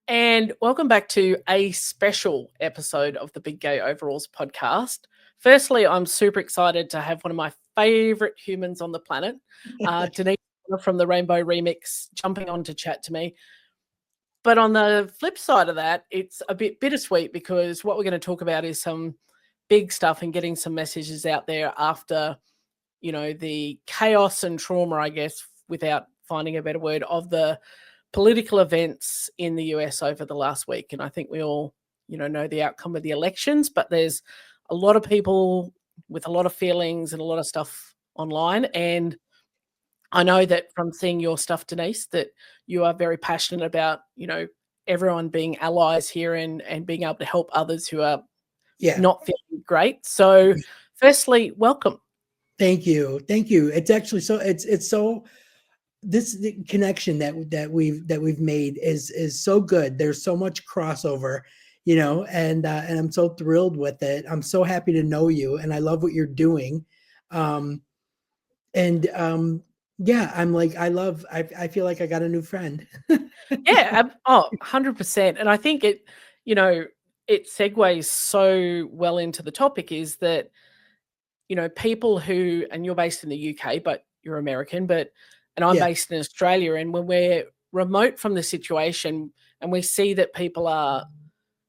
And welcome back to a special episode of the Big Gay Overalls podcast. Firstly, I'm super excited to have one of my favorite humans on the planet, Denise from the Rainbow Remix, jumping on to chat to me. But on the flip side of that, it's a bit bittersweet because what we're going to talk about is some big stuff and getting some messages out there after, the chaos and trauma, I guess, without finding a better word, of the political events in the US over the last week. And I think we all, know the outcome of the elections, but there's a lot of people with a lot of feelings and a lot of stuff online. And I know that from seeing your stuff, Denise, that you are very passionate about, everyone being allies here and being able to help others who are not feeling great. So firstly, welcome. Thank you. It's actually the connection that we've made is so good. There's so much crossover, and I'm so thrilled with it. I'm so happy to know you, and I love what you're doing. I'm like, I feel like I got a new friend. Yeah. 100%. And I think it segues so well into the topic is that, people who, and you're based in the UK, but you're American, and I'm based in Australia. And when we're remote from the situation and we see that people are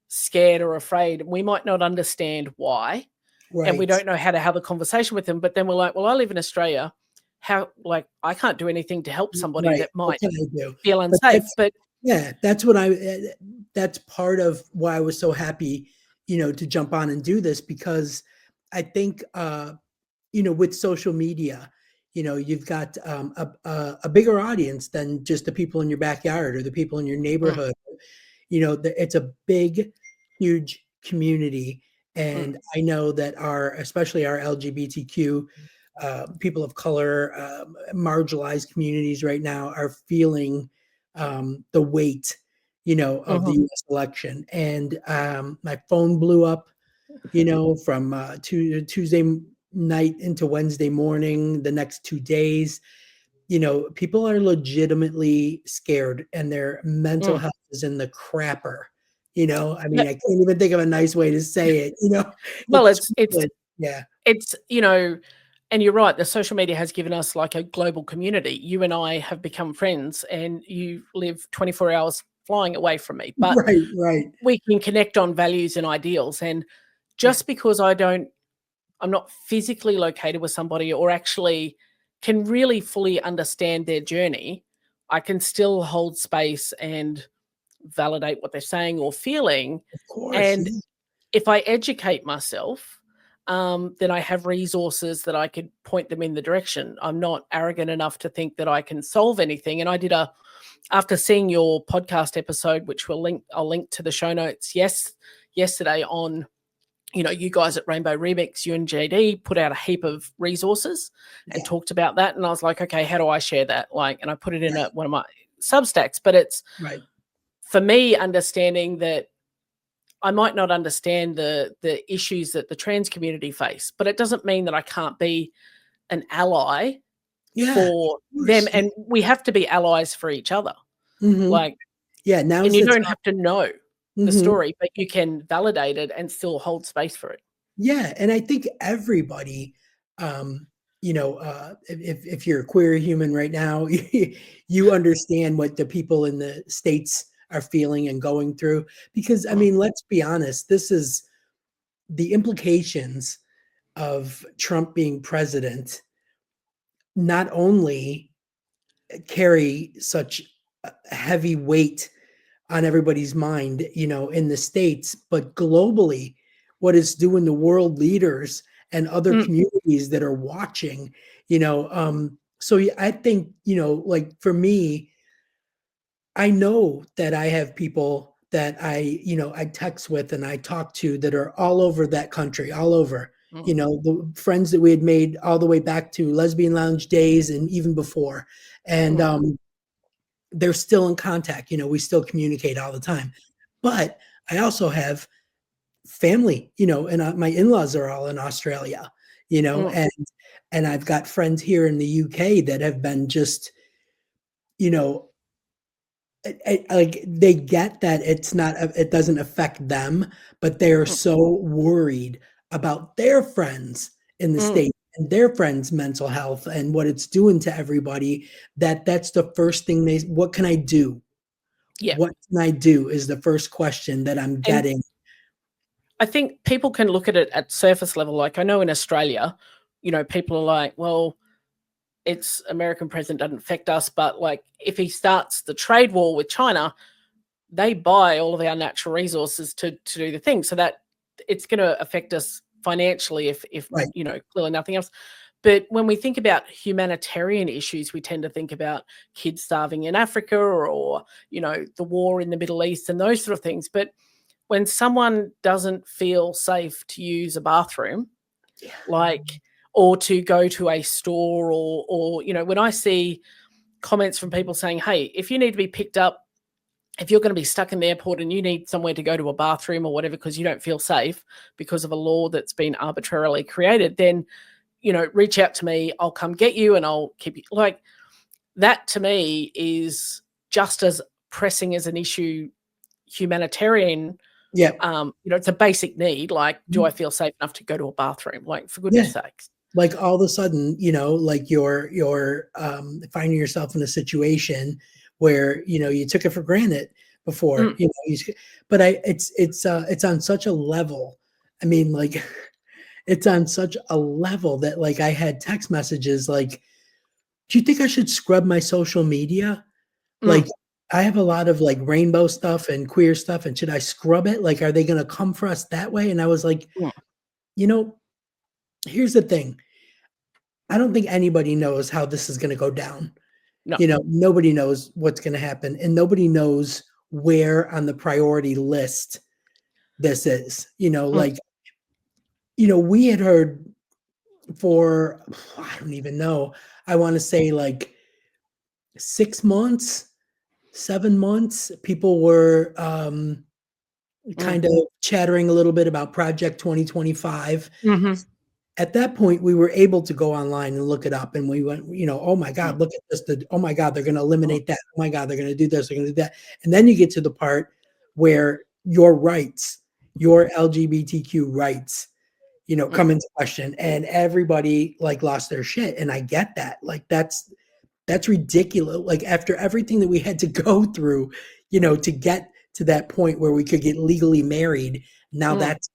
scared or afraid, we might not understand why. Right. And we don't know how to have a conversation with them. But then we're like, well, I live in Australia. I can't do anything to help somebody that might feel unsafe. That's part of why I was so happy, to jump on and do this, because I think, with social media, you've got a bigger audience than just the people in your backyard or the people in your neighborhood. It's a big, huge community. And I know that especially our LGBTQ people of color, marginalized communities right now are feeling the weight, of the US election. And my phone blew up, from Tuesday night into Wednesday morning, the next 2 days. People are legitimately scared and their mental health is in the crapper. I can't even think of a nice way to say it, Well, it's and you're right, the social media has given us like a global community. You and I have become friends and you live 24 hours flying away from me, but right. We can connect on values and ideals. And just because I'm not physically located with somebody or actually can really fully understand their journey, I can still hold space and validate what they're saying or feeling. Of course. And if I educate myself, then I have resources that I could point them in the direction. I'm not arrogant enough to think that I can solve anything. And I did after seeing your podcast episode, which I'll link to the show notes yesterday on, you guys at Rainbow Remix, you and JD put out a heap of resources and talked about that. And I was like, okay, how do I share that? And I put it in one of my Substacks, but it's for me understanding that I might not understand the issues that the trans community face, but it doesn't mean that I can't be an ally for them. And we have to be allies for each other. And you don't have to know the story, but you can validate it and still hold space for it. Yeah. And I think everybody, if you're a queer human right now, you understand what the people in the States are feeling and going through, because let's be honest, this is the implications of Trump being president not only carry such a heavy weight on everybody's mind, in the States, but globally, what it's doing to world leaders and other communities that are watching, so I think, for me, I know that I have people that I text with and I talk to that are all over that country, all over, the friends that we had made all the way back to Lesbian Lounge days and even before. And they're still in contact, we still communicate all the time. But I also have family, and my in-laws are all in Australia, and I've got friends here in the UK that have been just, like they get that it's not, it doesn't affect them, but they are Mm, so worried about their friends in the mm, state and their friends' mental health and what it's doing to everybody, that that's the first thing they, what can I do? yeah. What can I do is the first question that I'm And getting. I think people can look at it at surface level. Like I know in Australia, people are like, well, it's American president doesn't affect us, but like if he starts the trade war with China, they buy all of our natural resources to do the thing. So that it's going to affect us financially if Right. clearly nothing else. But when we think about humanitarian issues, we tend to think about kids starving in Africa or the war in the Middle East and those sort of things. But when someone doesn't feel safe to use a bathroom, Yeah. like, or to go to a store, or when I see comments from people saying, hey, if you need to be picked up, if you're going to be stuck in the airport and you need somewhere to go to a bathroom or whatever because you don't feel safe because of a law that's been arbitrarily created, then reach out to me, I'll come get you and I'll keep you. Like, that to me is just as pressing as an issue, humanitarian. Yeah. It's a basic need. Like, do I Mhm. feel safe enough to go to a bathroom? Like, for Yeah. goodness sakes. Like all of a sudden, like you're finding yourself in a situation where, you took it for granted before, Mm, but it's on such a level. I mean, like it's on such a level that like I had text messages like, do you think I should scrub my social media? Like, mm, I have a lot of like rainbow stuff and queer stuff, and should I scrub it? Like, are they going to come for us that way? And I was like, mm. you know, here's the thing. I don't think anybody knows how this is going to go down. No. Nobody knows what's going to happen, and nobody knows where on the priority list this is. Mm, Like, we had heard for, I don't even know. I want to say like 6 months, 7 months, people were mm, kind of chattering a little bit about Project 2025. mhm, At that point, we were able to go online and look it up, and we went, oh my mm, God, look at this. Oh my God, they're going to mm, eliminate that. Oh my God, they're going to do this. They're going to do that. And then you get to the part where your rights, your LGBTQ rights, mm. come into question, and everybody like lost their shit. And I get that. Like that's ridiculous. Like after everything that we had to go through, to get to that point where we could get legally married. Now Mm, that's,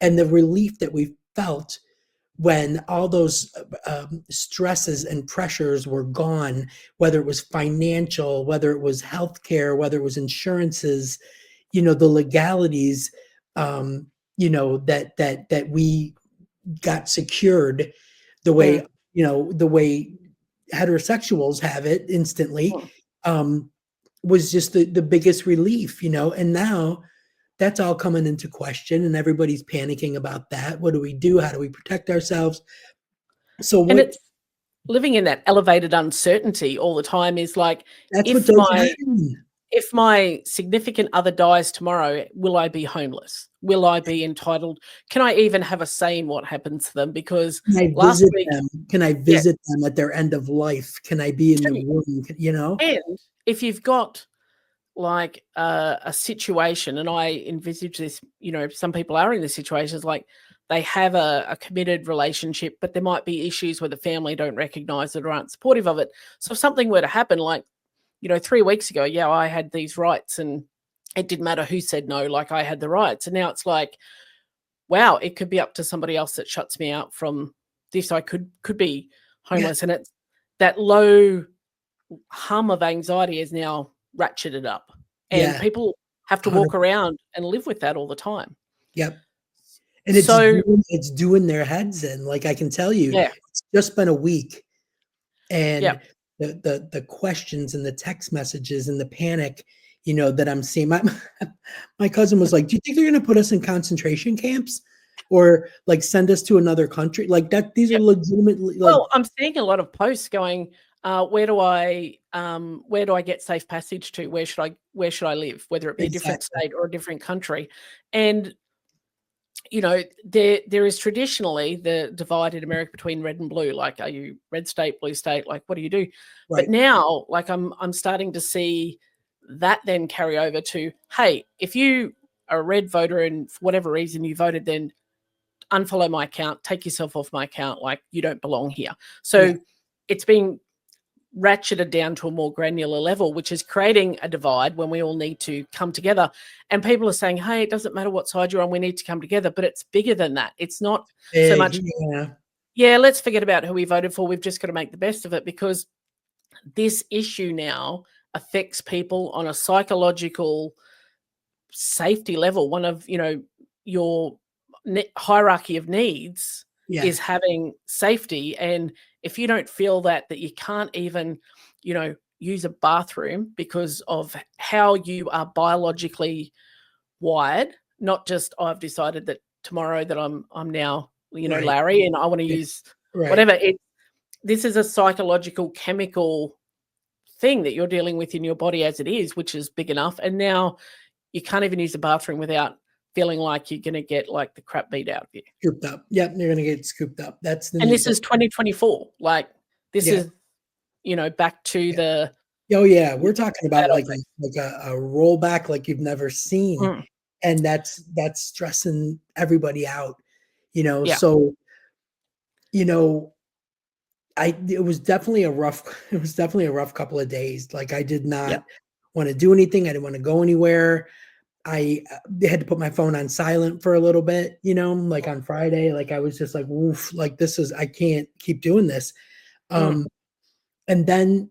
and the relief that we felt when all those stresses and pressures were gone, whether it was financial, whether it was healthcare, whether it was insurances, the legalities, um, that we got secured the way, mm, the way heterosexuals have it instantly, mm. um, was just the biggest relief, and now that's all coming into question and everybody's panicking about that. What do we do? How do we protect ourselves? So And what, it's living in that elevated uncertainty all the time is like, that's what if does my happen. if my significant other dies tomorrow, will I be homeless? Will I be entitled? Can I even have a say in what happens to them? Because Can I last visit week, them? Can I yeah, visit them at their end of life? Can I be in the room? and if you've got like a situation, and I envisage this, some people are in this situation, it's like they have a committed relationship, but there might be issues where the family don't recognize it or aren't supportive of it. So if something were to happen, like, 3 weeks ago, yeah, I had these rights and it didn't matter who said no, like I had the rights. And now it's like, wow, it could be up to somebody else that shuts me out from this. I could be Yeah, homeless. And it's that low hum of anxiety is now ratcheted up. And yeah, people have to walk 100%. around and live with that all the time. Yep. And So it's doing their heads in. Like I can tell you, yeah, it's just been a week, yeah. and the questions and the text messages and the panic, that I'm seeing. My cousin was like, "Do you think they're going to put us in concentration camps, or like send us to another country? Like that? These are legitimately like." Well, I'm seeing a lot of posts going, where do I get safe passage to? Where should I live? Whether it be a different Exactly. state or a different country. And there is traditionally the divide in America between red and blue. Like, are you red state, blue state? Like, what do you do? But Right. now, like, I'm starting to see that then carry over to, hey, if you are a red voter and for whatever reason you voted, then unfollow my account, take yourself off my account, like you don't belong here. So it's being ratcheted down to a more granular level, which is creating a divide when we all need to come together. And people are saying, hey, it doesn't matter what side you're on, we need to come together. But it's bigger than that. It's not so much, let's forget about who we voted for. We've just got to make the best of it, because this issue now affects people on a psychological safety level. One of, your hierarchy of needs is having safety. And if you don't feel that you can't even, use a bathroom because of how you are biologically wired, not just I've decided that tomorrow that I'm now, Larry, and I want to use whatever. This is a psychological, chemical thing that you're dealing with in your body as it is, which is big enough. And now you can't even use the bathroom without feeling like you're going to get like the crap beat out of you. Scooped up. Yep, you're going to get scooped up. That's the. And this is 2024. Like this is, back to the. Oh yeah, we're talking about like a rollback like you've never seen, and that's stressing everybody out. So it was definitely a rough couple of days. Like I did not want to do anything. I didn't want to go anywhere. I had to put my phone on silent for a little bit, like on Friday. Like I was just like, woof, like I can't keep doing this. And then,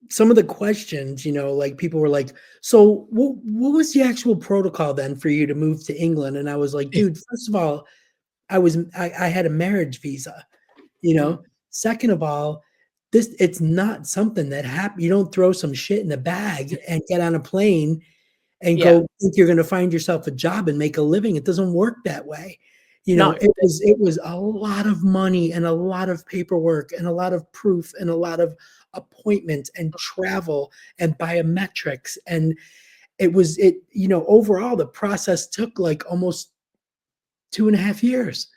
some of the questions, like people were like, so what was the actual protocol then for you to move to England? And I was like, dude, first of all, I had a marriage visa, second of all, it's not something that happens. You don't throw some shit in a bag and get on a plane and go think you're going to find yourself a job and make a living. It doesn't work that way. It was a lot of money and a lot of paperwork and a lot of proof and a lot of appointments and travel and biometrics. And overall the process took like almost 2.5 years.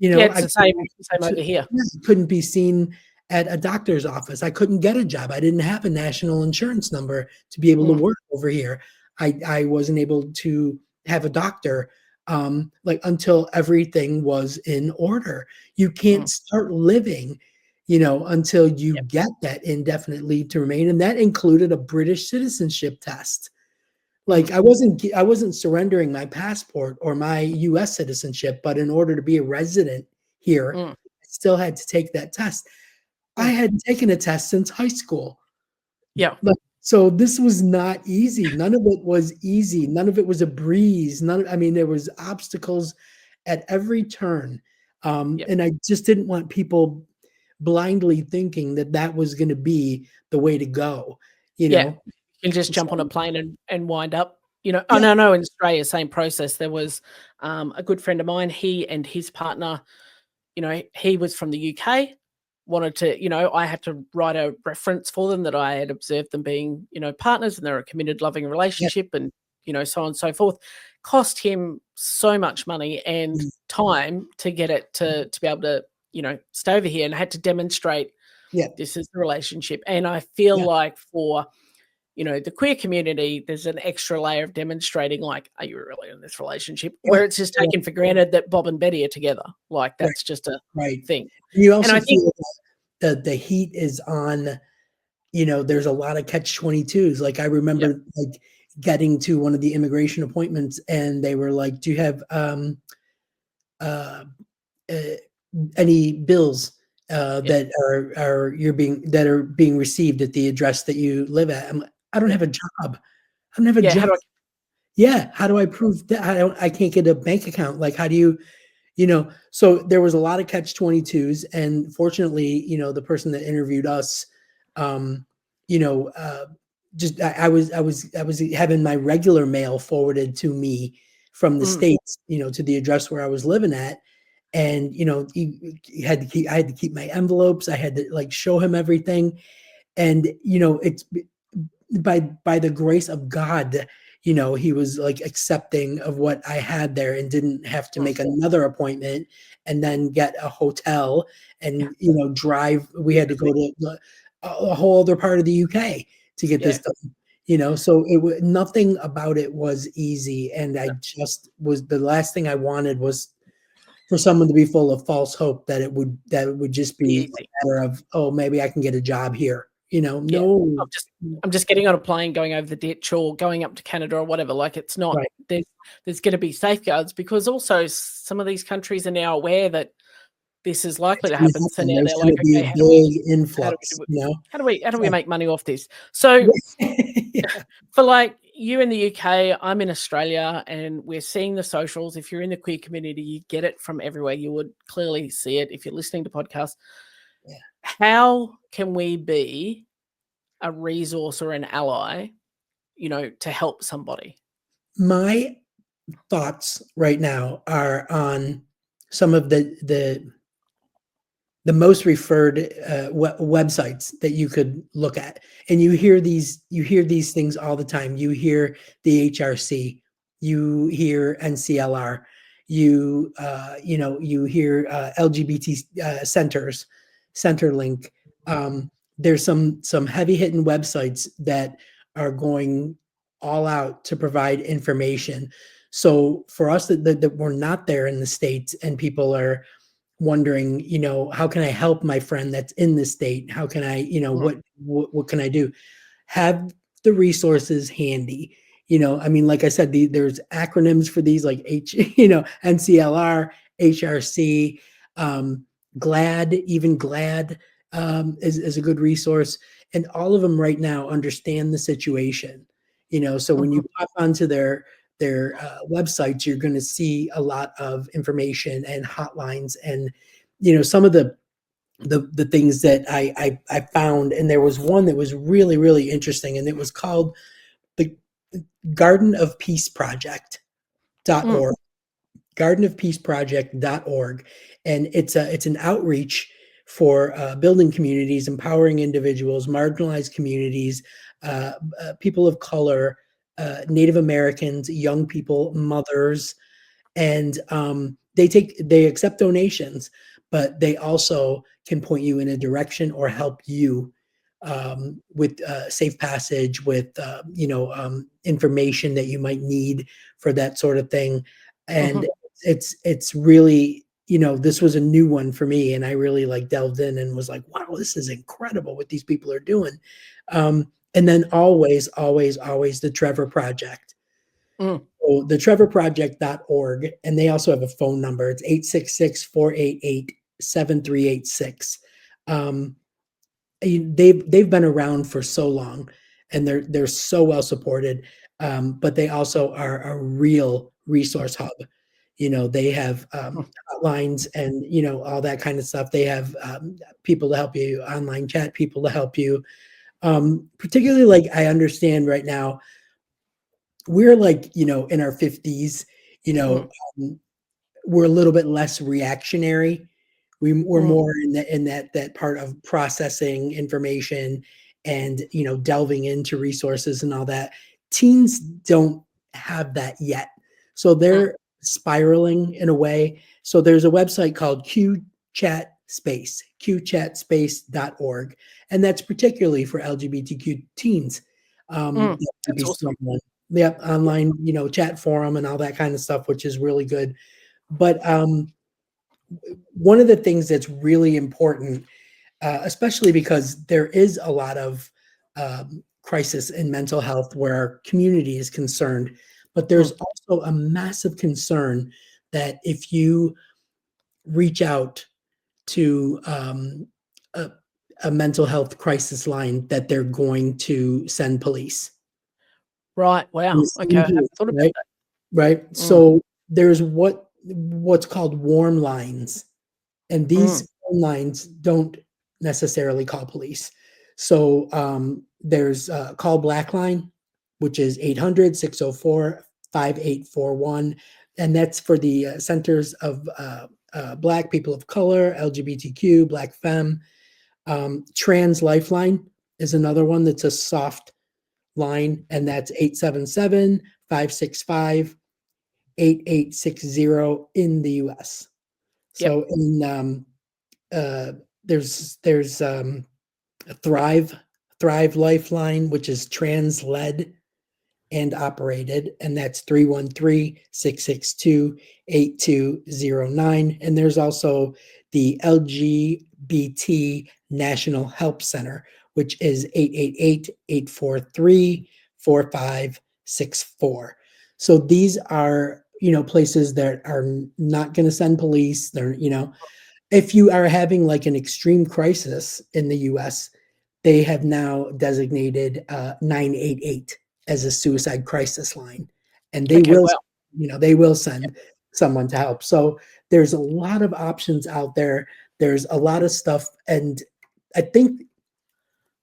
It's the same over here. I couldn't be seen at a doctor's office. I couldn't get a job. I didn't have a national insurance number to be able to work over here. I wasn't able to have a doctor until everything was in order. You can't start living, until you get that indefinite leave to remain. And that included a British citizenship test. Like I wasn't surrendering my passport or my US citizenship, but in order to be a resident here, I still had to take that test. I hadn't taken a test since high school. So this was not easy. None of it was easy. None of it was a breeze. There was obstacles at every turn. And I just didn't want people blindly thinking that was going to be the way to go, You can just jump on a plane and wind up, Oh, no, in Australia, same process. There was a good friend of mine, he and his partner, he was from the UK, wanted to, I had to write a reference for them that I had observed them being, partners, and they're a committed, loving relationship and, so on and so forth. Cost him so much money and time to get it to be able to, stay over here, and had to demonstrate this is the relationship. And I feel like for, the queer community, there's an extra layer of demonstrating, like, are you really in this relationship? Where it's just taken for granted that Bob and Betty are together. Like, that's just a thing. You also feel that the heat is on, there's a lot of catch-22s. Like, I remember like getting to one of the immigration appointments, and they were like, do you have any bills that are being received at the address that you live at? I don't have a job. I don't have a job. How do I prove that? I can't get a bank account. Like, how do you, so there was a lot of catch-22s, and fortunately, the person that interviewed us, I was having my regular mail forwarded to me from the States, to the address where I was living at. And, I had to keep my envelopes. I had to like show him everything. And, it's by the grace of God, he was like accepting of what I had there and didn't have to make another appointment and then get a hotel and, drive. We had to go to a whole other part of the UK to get this Yeah. done. So nothing about it was easy, and I just was the last thing I wanted was for someone to be full of false hope that it would just Be be easy. a matter of, oh, maybe I can get a job here. Yeah. No, I'm just getting on a plane, going over the ditch, or going up to Canada or whatever. Like, it's not right. there's going to be safeguards, because also some of these countries are now aware that this is likely to happen. So now There's they're going like, to be okay, a big how do we influx, do it? you know? How do we So, make money off this? So yeah. for like you in the UK, I'm in Australia, and we're seeing the socials. If you're in the queer community, you get it from everywhere. You would clearly see it if you're listening to podcasts. Yeah. How can we be a resource or an ally, to help somebody? My thoughts right now are on some of the most referred websites that you could look at, and you hear these things all the time. You hear the HRC, you hear NCLR, you hear LGBT centers, Centerlink. There's some heavy hitting websites that are going all out to provide information. So for us that we're not there in the States, and people are wondering, how can I help my friend that's in the state? How can I, Mm, what can I do? Have the resources handy. I mean, like I said, there's acronyms for these, like NCLR, HRC, um, GLAD, even GLAD is a good resource. And all of them right now understand the situation. So when you mhm, pop onto their websites, you're going to see a lot of information and hotlines, and some of the things that I found. And there was one that was really really interesting, and it was called the Garden of Peace mm, Project.org. Gardenofpeaceproject.org, and it's an outreach for building communities, empowering individuals, marginalized communities, people of color, Native Americans, young people, mothers, and they accept donations, but they also can point you in a direction or help you with safe passage, with information that you might need for that sort of thing. And mhm, it's really, this was a new one for me, and I really like delved in and was like, wow, this is incredible what these people are doing. And then always, always, always the Trevor Project. mm. So the trevorproject.org, and they also have a phone number. It's 866-488-7386. Um, they've been around for so long, and they're so well supported. But they also are a real resource hub. They have Mm. hotlines and all that kind of stuff. They have people to help you, online chat people to help you. Particularly, like, I understand right now we're like, in our 50s, you Mm, know, um, we're a little bit less reactionary. We're mm, more in that part of processing information and, delving into resources and all that. Teens don't have that yet. So mm. they're spiraling in a way. So there's a website called qchatspace.org, and that's particularly for LGBTQ teens. Mm. That might be That's awesome. someone, yep, online, chat forum and all that kind of stuff, which is really good. But one of the things that's really important, especially because there is a lot of crisis in mental health where our community is concerned, but there's Mm. also a massive concern that if you reach out to a, a mental health crisis line, that they're going to send police. Right. And Wow. the Okay. same I here, haven't thought about right? that. Right. Mm, So there's what's called warm lines, and mm, these phone lines don't necessarily call police. So there's call black line, which is 800-604-5841, and that's for the centers of Black people of color, LGBTQ, Black femme. Trans Lifeline is another one that's a soft line, and that's 877-565-8860 in the US. yep. So in uh, there's Thrive Lifeline, which is trans-led and operated, and that's 313-662-8209. And there's also the LGBT National Help Center, which is 888-843-4564. So these are, places that are not going to send police. They're, if you are having like an extreme crisis in the US, they have now designated 988 as a suicide crisis line, and they Okay, will, well, they will send someone to help. So there's a lot of options out there. There's a lot of stuff, and I think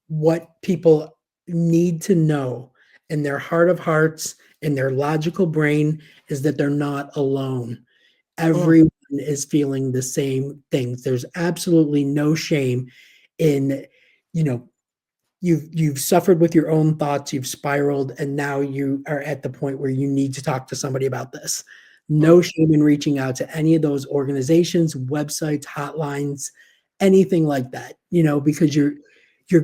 what people need to know in their heart of hearts, in their logical brain, is that they're not alone. Everyone is feeling the same things. There's absolutely no shame in, you know, you've suffered with your own thoughts, you've spiraled, and now you are at the point where you need to talk to somebody about this. No shame in reaching out to any of those organizations, websites, hotlines, anything like that, because you're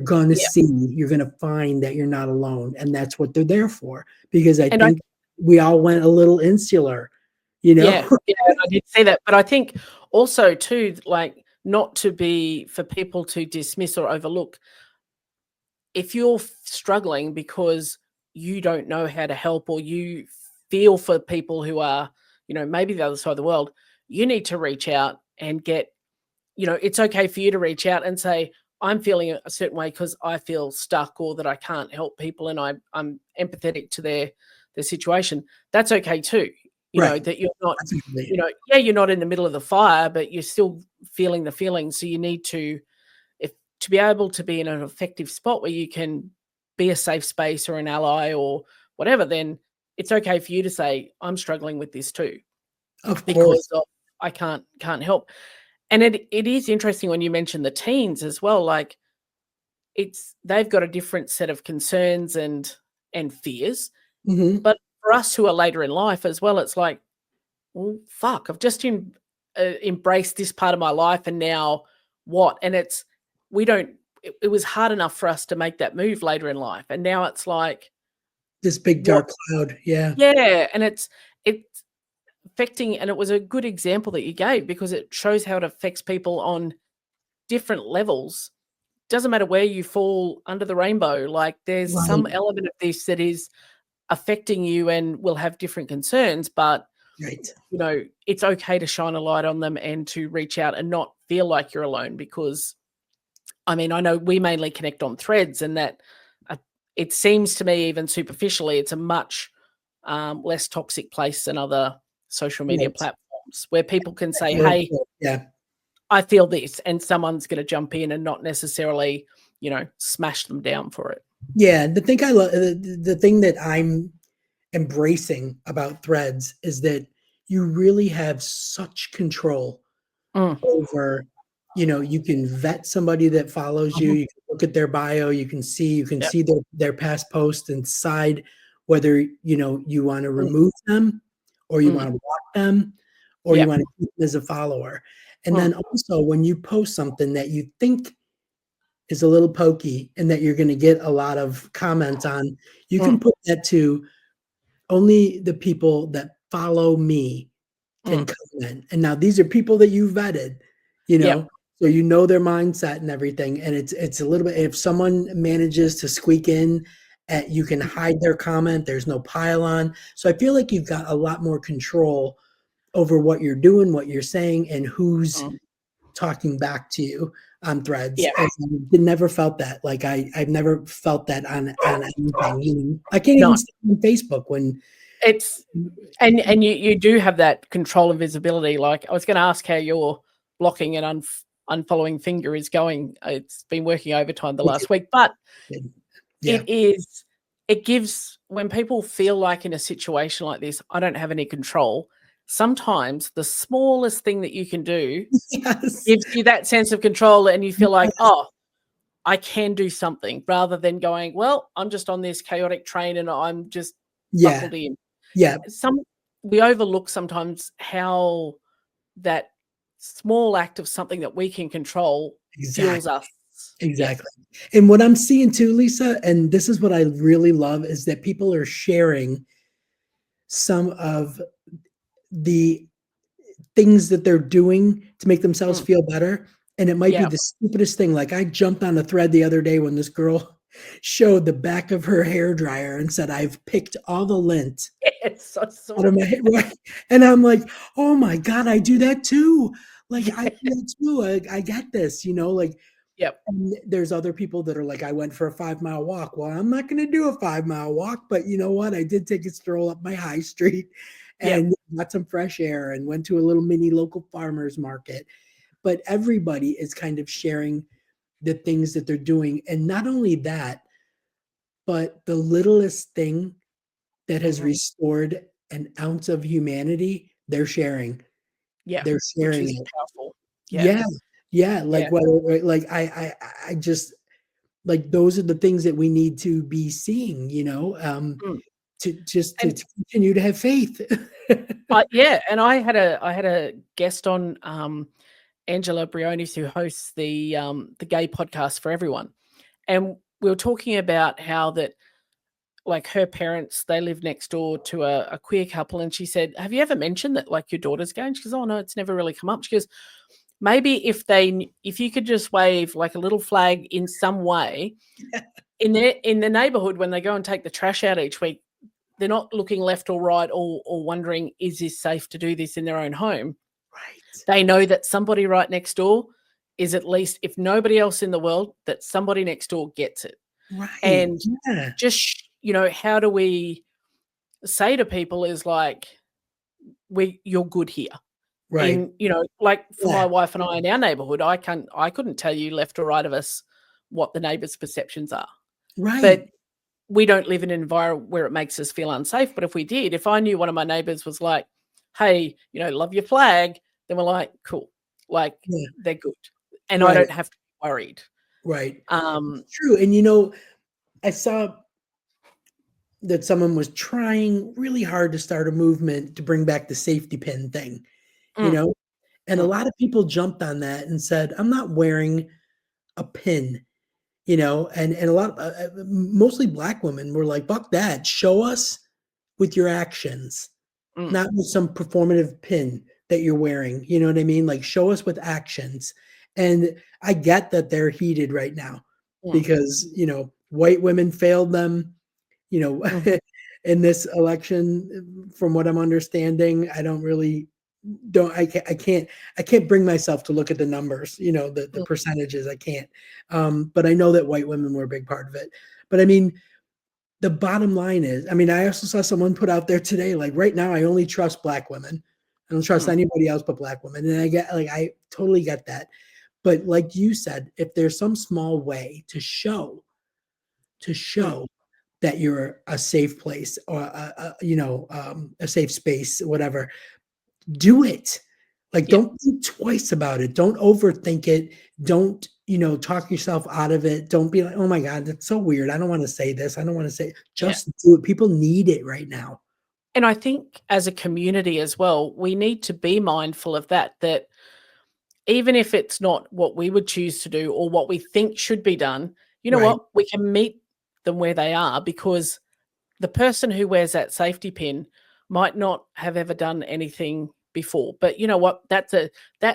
going to see, you're going to find that you're not alone, and that's what they're there for. Because I and think we all went a little insular, yeah, I did see that. But I think also too, like, not to be for people to dismiss or overlook, if you're struggling because you don't know how to help, or you feel for people who are, maybe the other side of the world, you need to reach out and get, it's okay for you to reach out and say, I'm feeling a certain way because I feel stuck, or that I can't help people, and I'm empathetic to their situation. That's okay too. Right. That you're not, Absolutely. you're not in the middle of the fire, but you're still feeling the feelings. So you need to, to be able to be in an effective spot where you can be a safe space or an ally or whatever, then it's okay for you to say, I'm struggling with this too, Of because course. I can't help. And it is interesting when you mention the teens as well. Like, they've got a different set of concerns and fears. Mhm. But for us who are later in life as well, it's like, well, fuck, I've just embraced this part of my life, and now what? And we don't, it was hard enough for us to make that move later in life. And now it's like, This big what? dark cloud, yeah. Yeah. And it's affecting, and it was a good example that you gave, because it shows how it affects people on different levels. Doesn't matter where you fall under the rainbow. Like, there's some Right, element of this that is affecting you and will have different concerns, but right. it's okay to shine a light on them and to reach out and not feel like you're alone. Because, I mean, I know we mainly connect on Threads, and that it seems to me, even superficially, it's a much less toxic place than other social media Right. platforms, where people can say, Very hey, cool. Yeah. I feel this, and someone's going to jump in and not necessarily, smash them down for it. Yeah, the thing I love, the thing that I'm embracing about Threads is that you really have such control Mm. over, you can vet somebody that follows you, Mhm. you can look at their bio, you can Yep. see their past posts and decide whether, you wanna Mm. remove them, or you Mm. wanna block them, or you Yep. wanna keep them as a follower. And Mm. then also when you post something that you think is a little pokey and that you're gonna get a lot of comments on, you can Mm. put that to only the people that follow me can Mm. comment. And now these are people that you vetted, you Yep. know, so you know their mindset and everything. And it's a little bit, if someone manages to squeak in, you can hide their comment. There's no pile-on. So I feel like you've got a lot more control over what you're doing, what you're saying, and who's Mm. talking back to you on Threads. Yep. And I never felt that. Like I've never felt that on anything. I can't even No, see on Facebook when it's, and you do have that control and visibility. Like, I was going to ask how your blocking and unfollowing finger is going. It's been working overtime the last week, but yeah, it gives, when people feel like in a situation like this, I don't have any control. Sometimes the smallest thing that you can do yes, gives you that sense of control, and you feel like, oh, I can do something, rather than going, well, I'm just on this chaotic train and I'm just yeah, buckled in. yeah, We overlook sometimes how that small act of something that we can control fuels exactly. us Exactly. And what I'm seeing too, Lisa, and this is what I really love, is that people are sharing some of the things that they're doing to make themselves feel better. And it might be the stupidest thing. Like I jumped on a thread the other day when this girl showed the back of her hair dryer and said, "I've picked all the lint It's so out of sweet. my hair." Right. And I'm like, oh my God, I do that too. Like I do that too. I get this, like, Yep. and there's other people that are like, I went for a 5-mile walk. Well, I'm not going to do a 5-mile walk, but you know what? I did take a stroll up my high street and got some fresh air and went to a little mini local farmer's market. But everybody is kind of sharing the things that they're doing. And not only that, but the littlest thing that has restored an ounce of humanity, they're sharing. Yeah. They're Which sharing is it. powerful. Yeah. Yeah. Yeah. Yeah. Like whether like I just like those are the things that we need to be seeing, Mm. to And continue to have faith. and I had a guest on, Angela Briones, who hosts the gay podcast for everyone. And we were talking about how that, like, her parents, they live next door to a queer couple. And she said, have you ever mentioned that, like, your daughter's gay? And she goes, oh no, it's never really come up. She goes, maybe if you could just wave like a little flag in some way in the neighborhood when they go and take the trash out each week, they're not looking left or right or wondering, is this safe to do this in their own home? Right. They know that somebody right next door is, at least, if nobody else in the world, that somebody next door gets it. Right. And Yeah. just, how do we say to people is like, you're good here. Right. Like for Yeah. my wife and I in our neighborhood, I couldn't tell you left or right of us what the neighbors' perceptions are. Right. But we don't live in an environment where it makes us feel unsafe. But if we did, if I knew one of my neighbors was like, hey, love your flag, then we're like, cool. Like, Yeah. they're good. And I Right. don't have to be worried. Right. Um, It's true. And I saw that someone was trying really hard to start a movement to bring back the safety pin thing, you mm, know? And a mm, lot of people jumped on that and said, I'm not wearing a pin, and a lot of mostly Black women were like, fuck that. Show us with your actions, mm, not with some performative pin that you're wearing. You know what I mean? Like, show us with actions. And I get that they're heated right now mm, because, white women failed them, mhm, in this election, from what I'm understanding. I don't really don't I can't bring myself to look at the numbers, the mm, percentages. I can't. But I know that white women were a big part of it. But I mean, the bottom line is, I mean, I also saw someone put out there today, like, right now, I only trust Black women. I don't trust mm, anybody else but Black women. And I totally get that. But like you said, if there's some small way to mm. show that you're a safe place or a safe space, whatever, do it. Like, Yeah. don't think twice about it. Don't overthink it. Don't, talk yourself out of it. Don't be like, oh my God, that's so weird. I don't want to say this. I don't want to say, Yeah. just do it. People need it right now. And I think as a community as well, we need to be mindful of that even if it's not what we would choose to do or what we think should be done, you know Right. what? We can meet them where they are, because the person who wears that safety pin might not have ever done anything before. But you know what? That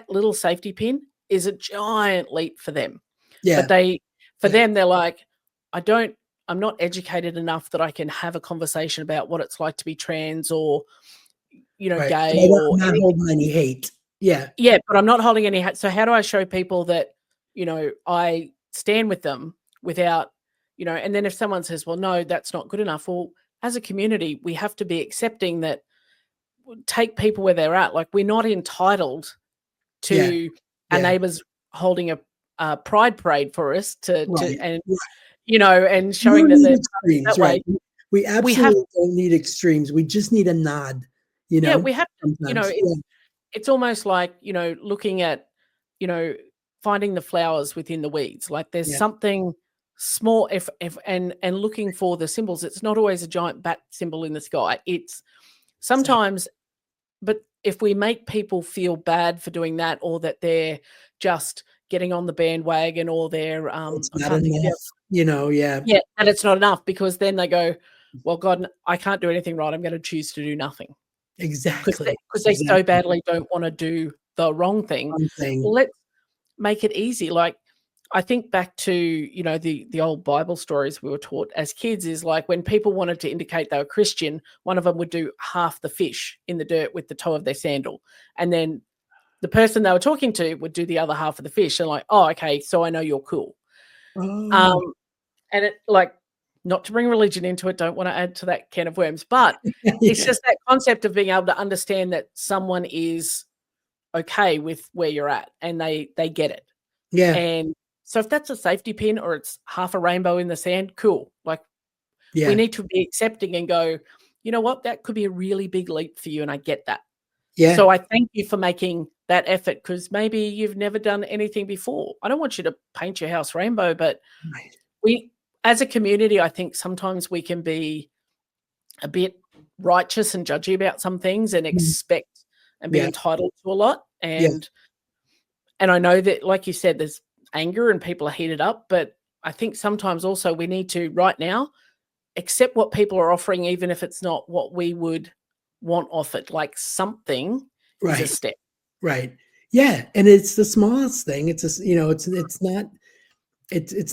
little safety pin is a giant leap for them. But Yeah. for Yeah. them, they're like, I'm not educated enough that I can have a conversation about what it's like to be trans or, Right. And gay or I'm not anything. holding any hate. Yeah. Yeah, but I'm not holding any hat. So how do I show people that, I stand with them without, and then if someone says, well, no, that's not good enough. Well, as a community, we have to be accepting that, take people where they're at. Like, we're not entitled Yeah. to our Yeah. neighbors holding a pride parade for us Right. and, Right. and We showing don't that need they're extremes, that right? way. We We have, absolutely don't need extremes. We just need a nod, yeah, we have to, sometimes. Yeah. it's almost like, looking at, you know, finding the flowers within the weeds. Like, there's Yeah. something small, if and looking for the symbols. It's not always a giant bat symbol in the sky. It's Exactly. sometimes, but if we make people feel bad for doing that, or that they're just, getting on the bandwagon, or they're It's I not can't think of the enough, you know, yeah. yeah, and it's not enough because then they go, "Well, God, I can't do anything right. I'm gonna choose to do nothing." Because Exactly, they so exactly. badly don't wanna do the wrong thing. One thing. Let's make it easy. Like, I think back to, the old Bible stories we were taught as kids is like when people wanted to indicate they were Christian, one of them would do half the fish in the dirt with the toe of their sandal, and then the person they were talking to would do the other half of the fish and like, "Oh, okay, so I know you're cool." Oh, Um, and it like, not to bring religion into it, don't wanna add to that can of worms, but it's yeah, just that concept of being able to understand that someone is okay with where you're at and they get it. yeah, And so if that's a safety pin or it's half a rainbow in the sand, cool. Like, we yeah, need to be accepting and go, "You know what? That could be a really big leap for you, and I get that. yeah, So I thank you for making that effort because maybe you've never done anything before. I don't want you to paint your house rainbow, but right. we as a community, I think sometimes we can be a bit righteous and judgy about some things and Mm, expect and be yeah, entitled to a lot, yeah, and I know that, like you said, there's anger and people are heated up, but I think sometimes also we need to, right now, accept what people are offering, even if it's not what we would want offered. Like, something is a right, step. right. Yeah, and it's the smallest thing. It's just, it's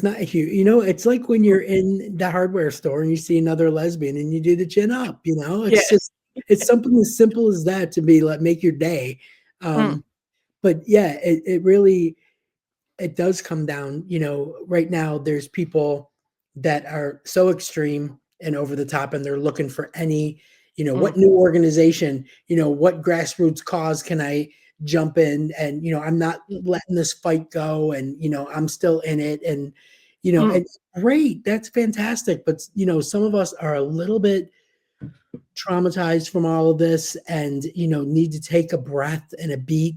not huge. It's like when Mm, you're in the hardware store and you see another lesbian and you do the chin up, yeah. It's just it's something as simple as that to be like make your day. Mm, But yeah, it really it does come down, right now there's people that are so extreme and over the top and they're looking for any, mm, what new organization, what grassroots cause can I jump in and, I'm not mm, letting this fight go and, I'm still in it and, mm, and great, that's fantastic. But, some of us are a little bit traumatized from all of this and need to take a breath and a beat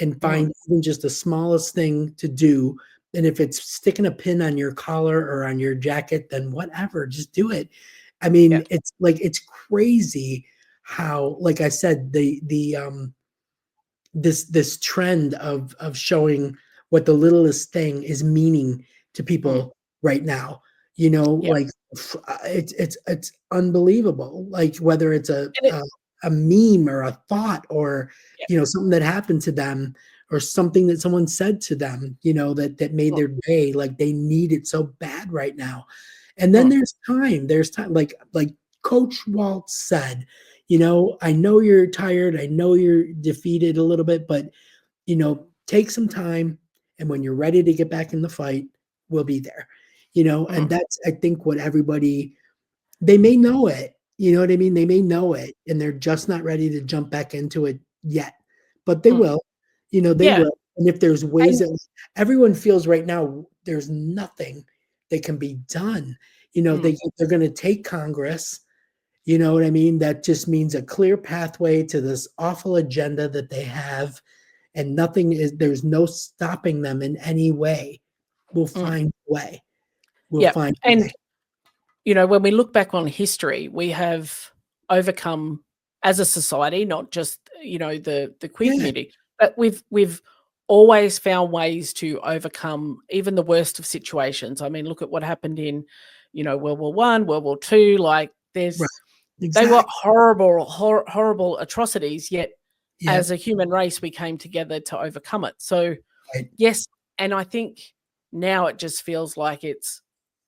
and mm, find even just the smallest thing to do, and if it's sticking a pin on your collar or on your jacket, then whatever, just do it. I yeah. mean, it's like it's crazy how, like I said, the this trend of showing what the littlest thing is meaning to Mm, people right now. yep. Like it's unbelievable. Like whether it's And it a meme or a thought or yeah. something that happened to them or something that someone said to them, that made Mm, their day. Like they need it so bad right now. And then mm, there's time, like Coach Walt said, I know you're tired, I know you're defeated a little bit, but take some time, and when you're ready to get back in the fight, we'll be there. And mm, that's, I think, what everybody, they may know it, you know what I mean? They may know it and they're just not ready to jump back into it yet. But they mm. will, they Yeah. will. And if there's ways And that everyone feels right now there's nothing that can be done, mm, they're going to take Congress, you know what I mean? That just means a clear pathway to this awful agenda that they have, and there's no stopping them in any way. We'll mm, find a way. We'll yeah. find a And way. when we look back on history, we have overcome as a society, not just, the queer Yeah, community, but we've always found ways to overcome even the worst of situations. I mean, look at what happened in, World War One, World War Two. Like, right. they were Exactly. horrible atrocities, yet as Yep. a human race, we came together to overcome it. So Right. yes, and I think now it just feels like it's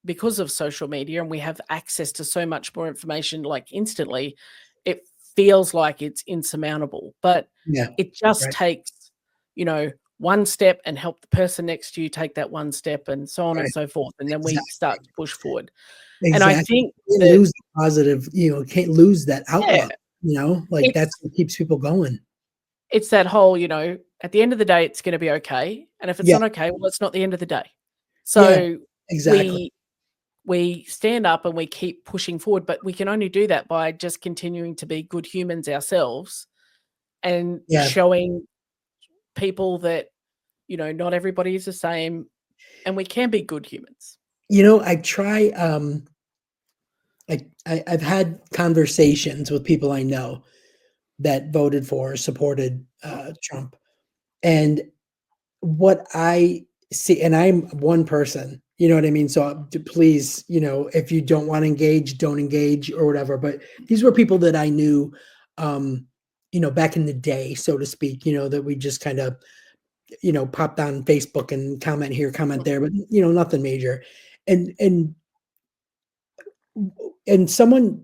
because of social media and we have access to so much more information like instantly, it feels like it's insurmountable. But Yeah. it just Right. takes, one step and help the person next to you take that one step and so on and Right. so forth. And then we start Exactly. to push forward. And I Exactly. think Can't that, lose the positive, can't lose that yeah, outlook, like that's it's what keeps people going. it's that whole, at the end of the day, it's going to be okay. And if it's Yeah. not okay, well, it's not the end of the day. Yeah. So Exactly. we we stand up and we keep pushing forward, but we can only do that by just continuing to be good humans ourselves and Yeah. showing people that, not everybody is the same and we can be good humans. I try, I've had conversations with people I know that voted for or supported, Trump, and what I see, and I'm one person, you know what I mean? So please, if you don't want to engage, don't engage or whatever. But these were people that I knew, um, back in the day, so to speak, that we just kind of, popped on Facebook and comment here, comment there, but nothing major. And and someone,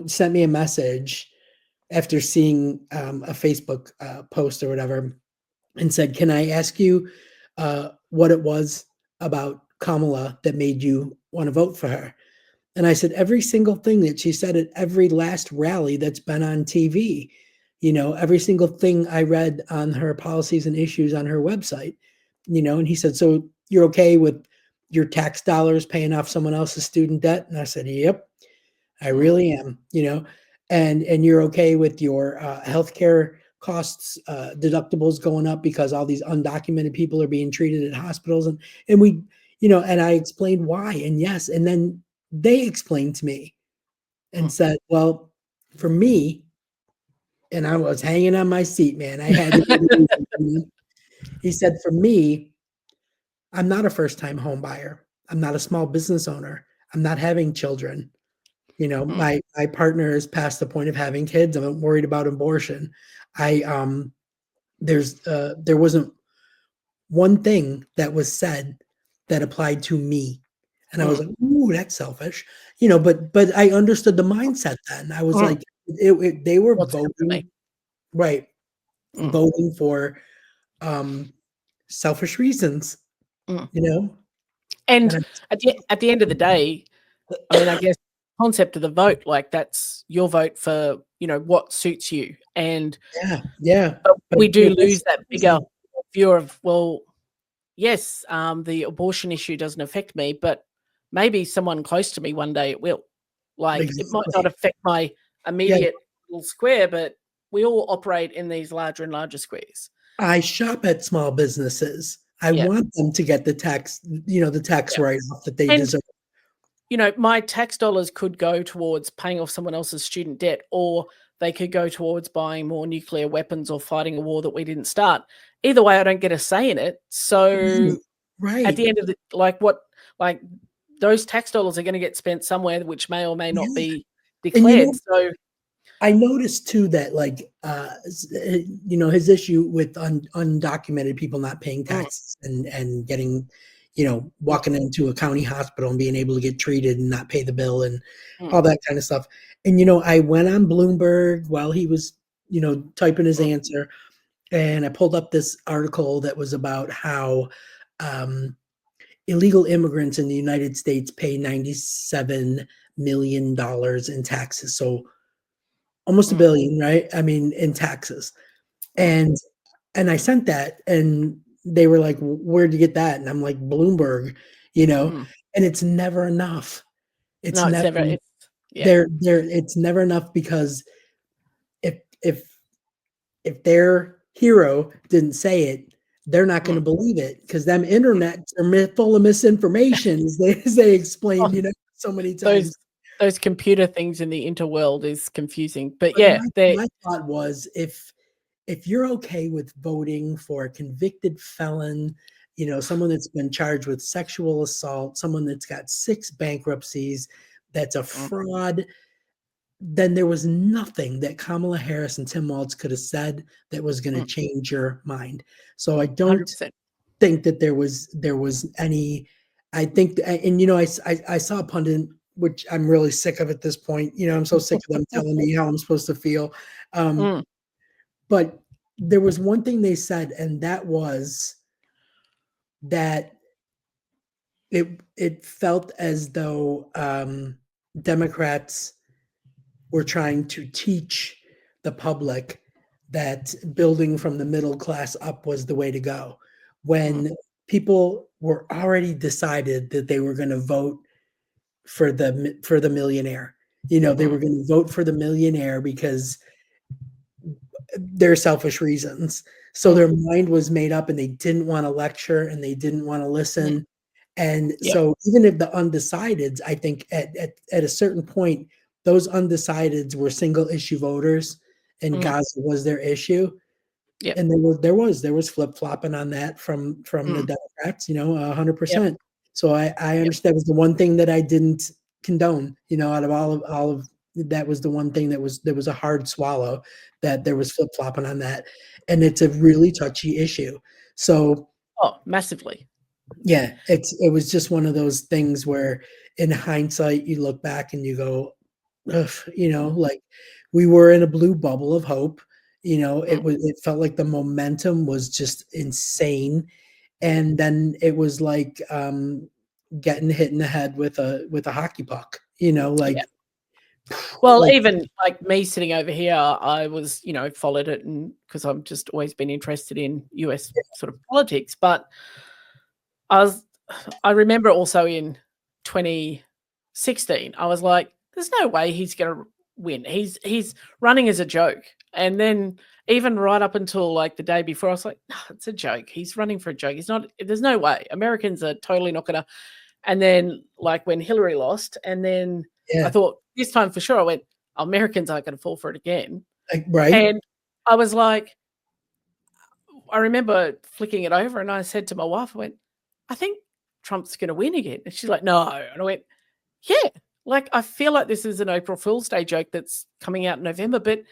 sent me a message after seeing a Facebook post or whatever, and said, "Can I ask you what it was about Kamala that made you want to vote for her?" And I said, "Every single thing that she said at every last rally that's been on TV, every single thing I read on her policies and issues on her website, And he said, "So you're okay with your tax dollars paying off someone else's student debt?" And I said, "Yep, I really am, and you're okay with your healthcare costs, deductibles going up because all these undocumented people are being treated at hospitals." And we, and I explained why. And yes, and then they explained to me and said, "Well, for me," and I was hanging on my seat, man. I had to believe him. He said, "For me, I'm not a first-time home buyer. I'm not a small business owner. I'm not having children. My partner is past the point of having kids. I'm worried about abortion. I there wasn't one thing that was said that applied to me." And I was like, "Ooh, that's selfish." But I understood the mindset then. I was like, they were What's happening? voting, right, voting for selfish reasons, you know? And And I at the end of the day, I mean, I guess concept of the vote, like that's your vote for, what suits you. And yeah, but we do it was lose that bigger reason. view of, well, yes, the abortion issue doesn't affect me, but maybe someone close to me one day it will. Like it might not Exactly. affect my Yeah, immediate little square, but we all operate in these larger and larger squares. I shop at small businesses. I Yeah. want them to get the tax Yeah. write-off that they And deserve. my tax dollars could go towards paying off someone else's student debt, or they could go towards buying more nuclear weapons or fighting a war that we didn't start. Either way, I don't get a say in it. So at Right. the end of the like those tax dollars are going to get spent somewhere, which may or may not Yeah. be And declared. So I noticed too that his issue with undocumented people not paying mm, taxes and getting, mm, walking into a county hospital and being able to get treated and not pay the bill and mm, all that kind of stuff. And I went on Bloomberg while he was, typing his mm, answer, and I pulled up this article that was about how um, illegal immigrants in the United States pay $97 million in taxes. So almost a mm, billion, right? I mean, in taxes. mm, And I sent that, and they were like, "Where'd you get that?" And I'm like, "Bloomberg," you know, mm. and it's never enough. It's No, it's never never. It's yeah. there. It's never enough because if if if their hero didn't say it, they're not going Mm. to believe it because them internets are full of misinformation, as they Oh, explained, so many those times. those computer things in the interworld is confusing. But But yeah, my they my thought was if you're okay with voting for a convicted felon, someone that's been charged with sexual assault, someone that's got 6 bankruptcies, that's a mm, fraud, then there was nothing that Kamala Harris and Tim Walz could have said that was gonna mm, change your mind. So I don't 100%. think that there was any. I think and I saw a pundit, which I'm really sick of at this point. I'm so sick of them telling me how I'm supposed to feel. Um, Mm, but there was one thing they said, and that was that it felt as though Democrats were trying to teach the public that building from the middle class up was the way to go, mm, when people were already decided that they were going to vote for the millionaire. They mm, were going to vote for the millionaire because their selfish reasons. So mm, their mind was made up and they didn't want to lecture and they didn't want to mm. listen. And Yeah. so even if the undecideds, I think at a certain point, those undecideds were single issue voters and Mm, Gaza was their issue. Yep. And there was flip-flopping on that from the Democrats, 100%. Yep. So I Yep. understand that was the one thing that I didn't condone, out of all of that was the one thing that was a hard swallow, that there was flip-flopping on that. And it's a really touchy issue. So Oh, massively. yeah, it was just one of those things where in hindsight you look back and you go, ugh, like we were in a blue bubble of hope. It felt like the momentum was just insane. And then it was like getting hit in the head with a hockey puck, like Yeah. Well, like even like me sitting over here, I was, followed it, and because I've just always been interested in US sort of politics. But I remember also in 2016, I was like, "There's no way he's going to win. He's running as a joke." And then even right up until like the day before, I was like, "No, it's a joke. He's running for a joke. He's not. There's no way. Americans are totally not going to." And then like when Hillary lost, and then I yeah, thought this time for sure, I went, Americans aren't going to fall for it again. right. And I was like, I remember flicking it over and I said to my wife, I went, I think Trump's going to win again. And she's like, no. And I went, yeah. Like, I feel like this is an April Fool's Day joke that's coming out in November, but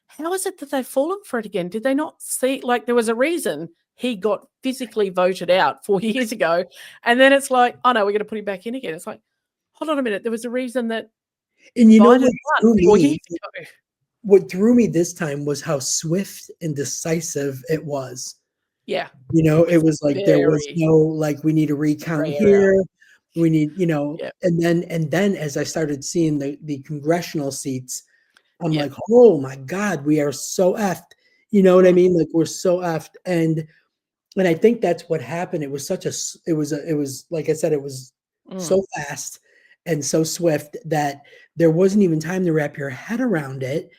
how is it that they've fallen for it again? Did they not see, like, there was a reason he got physically voted out 4 years ago. And then it's like, oh no, we're going to put him back in again. It's like, hold on a minute. There was a reason that And Biden won 4 years me ago. what threw me this time was how swift and decisive it was. Yeah. It was like there was Very no, like, we need a recount gray area. here. We need, Yeah. and then as I started seeing the congressional seats, I'm Yeah. like, oh my God, we are so effed. You know what I mean? Like, we're so effed. And I think that's what happened. It was like I said, it was so fast and so swift that there wasn't even time to wrap your head around it.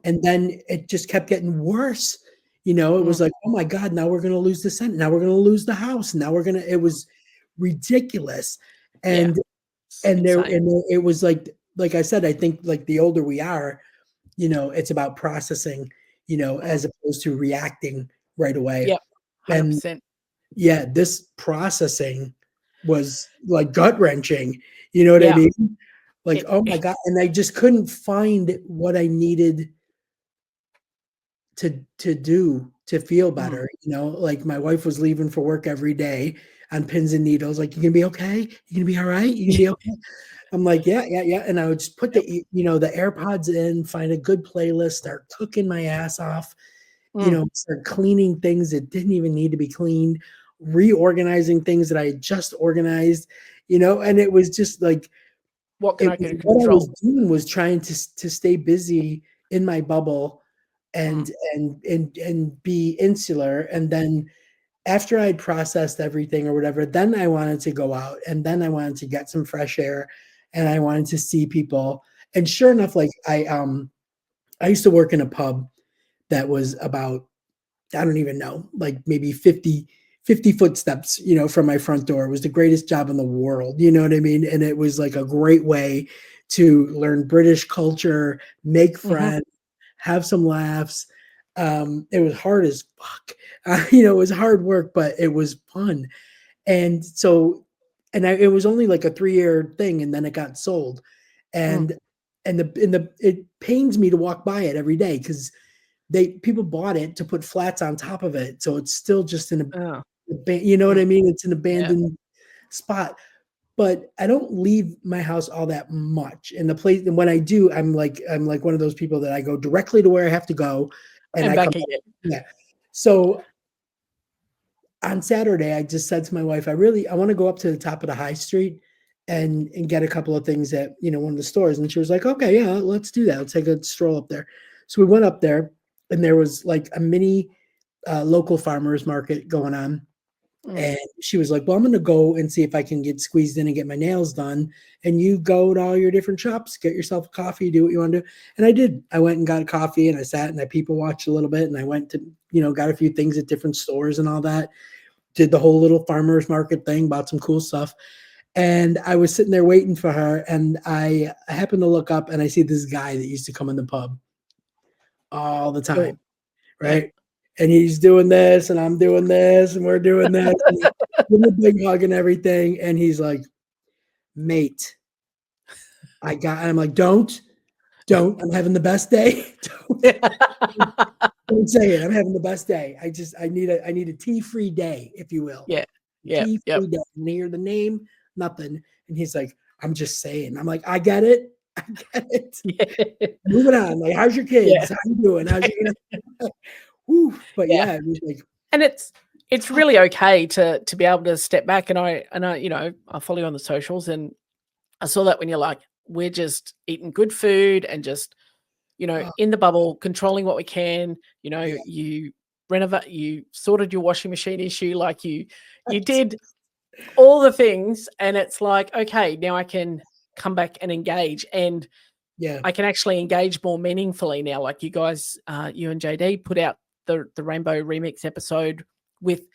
And then it just kept getting worse. It was like, oh my God, now we're going to lose the Senate. Now we're going to lose the House. Now it was ridiculous. Yeah. And, It's insane. it was like I said, I think like the older we are, it's about processing, as opposed to reacting right away. Yep. And 100%. yeah, this processing was like gut wrenching. You know what I Yeah. mean? Like, It oh my God. And I just couldn't find what I needed to do to feel better. Like my wife was leaving for work every day on pins and needles. Like, you gonna be okay? You gonna be all right? You gonna be okay? I'm like, yeah, yeah, yeah. And I would just put Yep. the AirPods in, find a good playlist, start cooking my ass off, start cleaning things that didn't even need to be cleaned, reorganizing things that I had just organized, and it was just like, What can I get what I was control? doing was trying to stay busy in my bubble Mm. and be insular. And then after I'd processed everything or whatever, then I wanted to go out, and then I wanted to get some fresh air, and I wanted to see people. And sure enough, like I used to work in a pub that was about, I don't even know, like maybe 50 footsteps, from my front door. It was the greatest job in the world. You know what I mean? And it was like a great way to learn British culture, make Mhm. friends, have some laughs. It was hard as fuck. It was hard work, but it was fun. And so, it was only like a 3-year thing, and then it got sold. Mm. And it pains me to walk by it every day because people bought it to put flats on top of it, so it's still just in Oh. you know what Mm. I mean? It's an Yeah. abandoned spot. But I don't leave my house all that much. And the place, and when I do, I'm like one of those people that I go directly to where I have to go, and And I come back back. again. Yeah. So on Saturday, I just said to my wife, I want to go up to the top of the high street and get a couple of things at one of the stores. And she was like, okay, yeah, let's do that. Let's take a stroll up there. So we went up there, and there was like a mini local farmers market going on. Mm. And she was like, well, I'm going to go and see if I can get squeezed in and get my nails done. And you go to all your different shops, get yourself a coffee, do what you want to do. And I did. I went and got a coffee, and I sat and I people watched a little bit, and I went to, got a few things at different stores and all that. Did the whole little farmers market thing, bought some cool stuff. And I was sitting there waiting for her. And I happened to look up, and I see this guy that used to come in the pub all the time. Oh. Yeah. Right. and he's doing this, and I'm doing this, and we're doing this, and he's giving a big hug and everything, and he's like, "Mate, I'm like, don't, I'm having the best day. Don't say it. I'm having the best day. I need a tea-free day, if you will. Yeah. Yeah. Tea-free day. And hear the name, nothing. And he's like, I'm just saying. I'm like, I get it. I get it. Yeah. Moving on. Like, how's your kids? How you doing? How's your Whew. But yeah, it was like, and it's really okay to be able to step back. And I I follow you on the socials, and I saw that when you're like, we're just eating good food and just, in the bubble, controlling what we can. You sorted your washing machine issue, like you did all the things, and it's like, okay, now I can come back and engage, and I can actually engage more meaningfully now. Like you guys, you and JD put out the Rainbow Remix episode with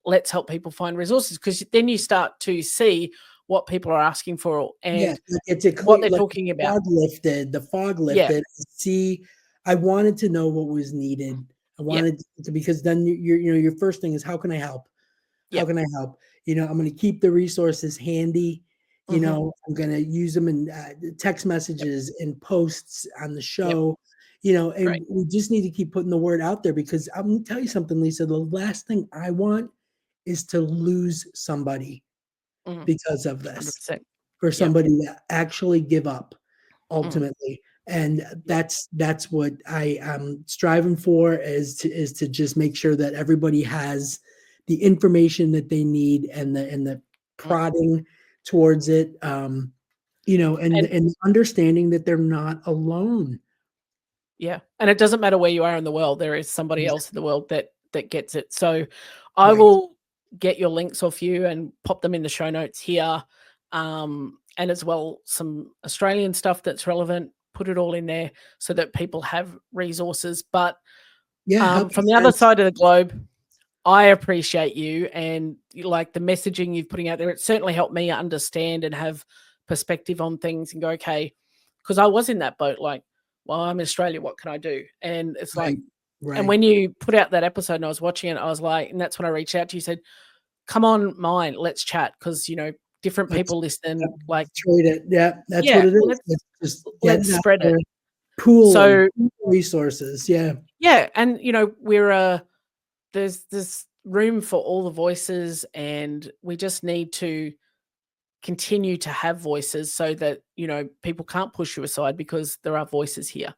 let's help people find resources, because then you start to see what people are asking for and it's a clear, what they're talking about. The fog lifted. See, I wanted to know what was needed. I wanted to, because then your first thing is, how can I help? How can I help? I'm going to keep the resources handy. I'm going to use them in text messages and posts on the show. And we just need to keep putting the word out there, because I'm going to tell you something, Lisa. The last thing I want is to lose somebody because of this, 100%. for somebody to actually give up ultimately. And that's what I am striving for, is to just make sure that everybody has the information that they need, and the prodding towards it, and understanding that they're not alone. Yeah. And it doesn't matter where you are in the world, there is somebody else in the world that gets it. So I will get your links off you and pop them in the show notes here. And as well, some Australian stuff that's relevant, put it all in there so that people have resources. But from the other side of the globe, I appreciate you, and like the messaging you've putting out there. It certainly helped me understand and have perspective on things and go, okay, because I was in that boat, like, well, I'm in Australia, what can I do? And it's like, and when you put out that episode and I was watching it, I was like, and that's when I reached out to you, said, come on mine, let's chat, because different people listen. Like, trade it. Yeah, that's what it is. Let's spread it. Pool resources. Yeah, and we're there's room for all the voices, and we just need to continue to have voices so that people can't push you aside, because there are voices here.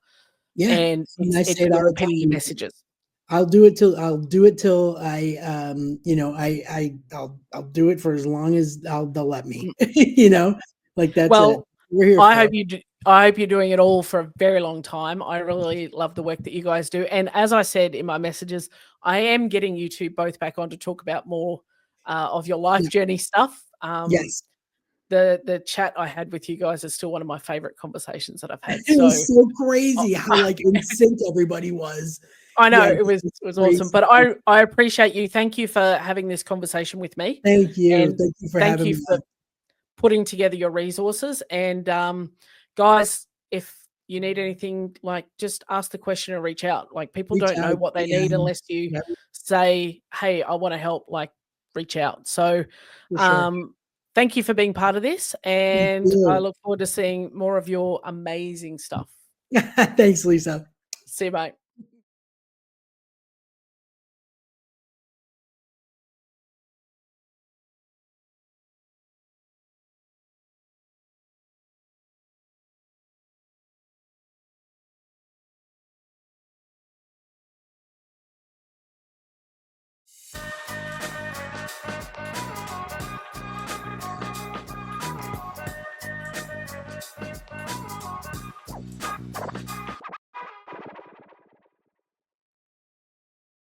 And it's repeating messages. I'll do it till I'll do it for as long as they'll let me. Like that's it. We're here. I hope you're doing it all for a very long time. I really love the work that you guys do. And as I said in my messages, I am getting you two both back on to talk about more of your life journey stuff. Yes. The chat I had with you guys is still one of my favorite conversations that I've had. It was so crazy how like in sync everybody was. I know, it was awesome. But I appreciate you. Thank you for having this conversation with me. Thank you. And thank you for having me. For putting together your resources. And guys, if you need anything, like, just ask the question or reach out. Like, people don't know what they need unless you say, hey, I want to help, like, reach out. So thank you for being part of this, and I look forward to seeing more of your amazing stuff. Thanks, Lisa. See you, mate.